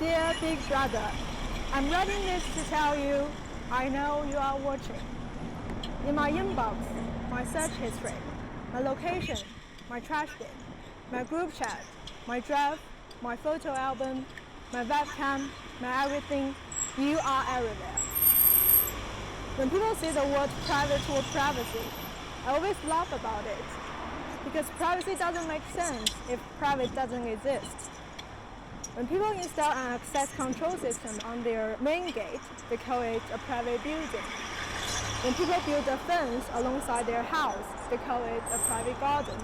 Dear Big Brother, I'm writing this to tell you I know you are watching. In my inbox, my search history, my location, my trash bin, my group chat, my draft, my photo album, my webcam, my everything, you are everywhere. When people say the word private or privacy, I always laugh about it, because privacy doesn't make sense if private doesn't exist. When people install an access control system on their main gate, they call it a private building. When people build a fence alongside their house, they call it a private garden.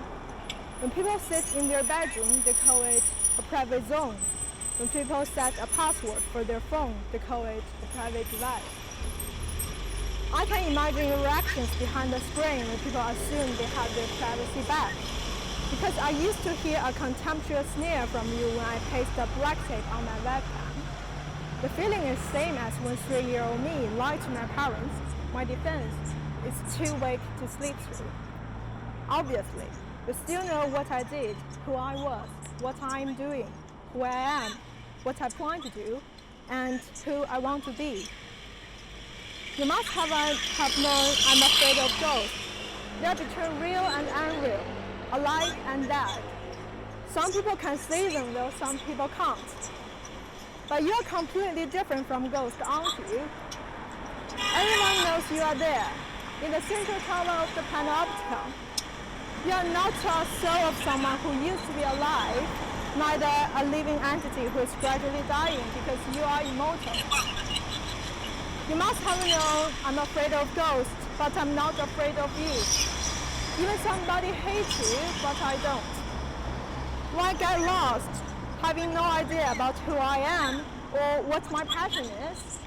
When people sit in their bedroom, they call it a private zone. When people set a password for their phone, they call it a private device. I can imagine your reactions behind the screen when people assume they have their privacy back. Because I used to hear a contemptuous sneer from you when I paste the black tape on my webcam. The feeling is same as when 3-year-old me lied to my parents. My defense is too weak to sleep through. Obviously, you still know what I did, who I was, what I'm doing, who I am, what I plan to do, and who I want to be. You must have known I'm afraid of ghosts. They're between real and unreal, alive and dead. Some people can see them though some people can't. But you're completely different from ghosts, aren't you? Everyone knows you are there, in the central tower of the panopticon. You are not a soul of someone who used to be alive, neither a living entity who is gradually dying because you are immortal. You must have known I'm afraid of ghosts, but I'm not afraid of you. Even somebody hates you, but I don't. Why get lost, having no idea about who I am or what my passion is?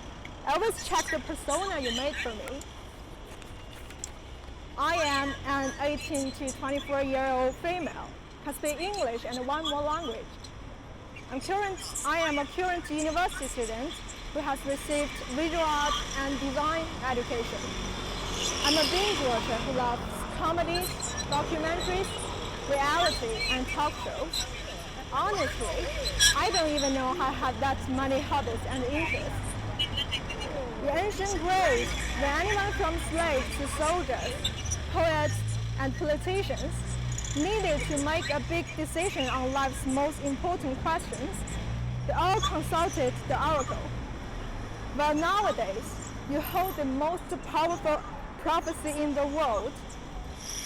I always check the persona you made for me. I am an 18 to 24-year-old female, can speak English and one more language. I am a current university student who has received visual art and design education. I'm a binge watcher who loves comedies, documentaries, reality, and talk shows. Honestly, I don't even know I have that many hobbies and interests. The ancient Greeks, when anyone from slaves to soldiers, poets, and politicians needed to make a big decision on life's most important questions, they all consulted the oracle. But nowadays, you hold the most powerful prophecy in the world.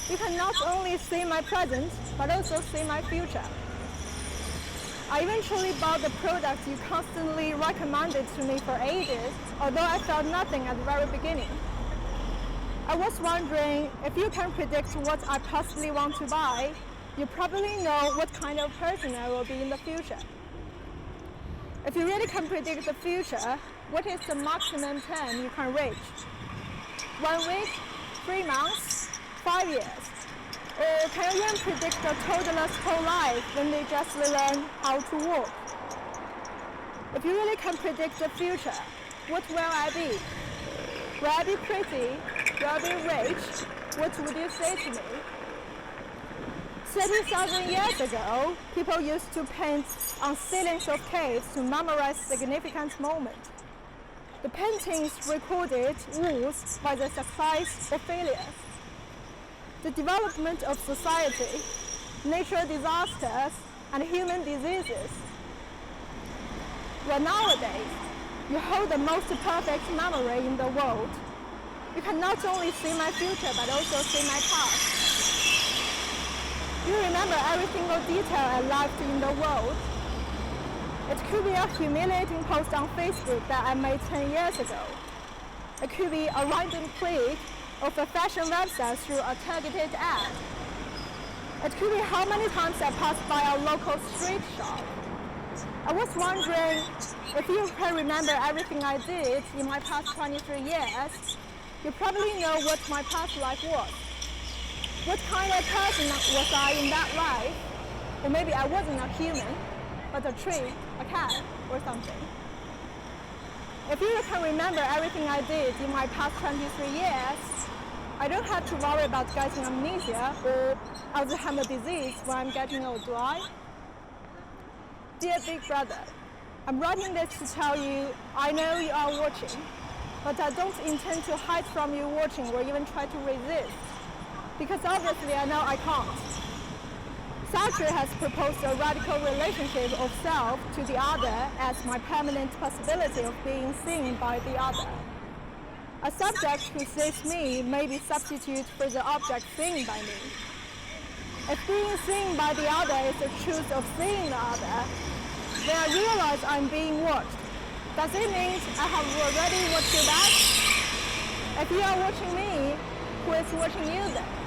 You can not only see my present, but also see my future. I eventually bought the product you constantly recommended to me for ages, although I felt nothing at the very beginning. I was wondering, if you can predict what I possibly want to buy, you probably know what kind of person I will be in the future. If you really can predict the future, what is the maximum term you can reach? 1 week, 3 months, 5 years? Or can you even predict a toddler's whole life when they just learn how to walk? If you really can predict the future, what will I be? Will I be pretty? Will I be rich? What would you say to me? 30,000 years ago, people used to paint on ceilings of caves to memorize significant moments. The paintings recorded wars by the success or failures, the development of society, natural disasters, and human diseases. Well, nowadays, you hold the most perfect memory in the world. You can not only see my future, but also see my past. You remember every single detail I lived in the world. It could be a humiliating post on Facebook that I made 10 years ago. It could be a random click of a fashion website through a targeted ad. It could be how many times I passed by a local street shop. I was wondering if you can remember everything I did in my past 23 years, you probably know what my past life was. What kind of person was I in that life? Or maybe I wasn't a human, but a tree, a cat, or something. If you can remember everything I did in my past 23 years, I don't have to worry about getting amnesia or Alzheimer's disease when I'm getting old, do I? Dear Big Brother, I'm writing this to tell you I know you are watching, but I don't intend to hide from you watching or even try to resist, because obviously I know I can't. Sartre has proposed a radical relationship of self to the other as my permanent possibility of being seen by the other. A subject who sees me may be substitute for the object seen by me. If being seen by the other is the truth of seeing the other, then I realize I'm being watched. Does it mean I have already watched you back? If you are watching me, who is watching you then?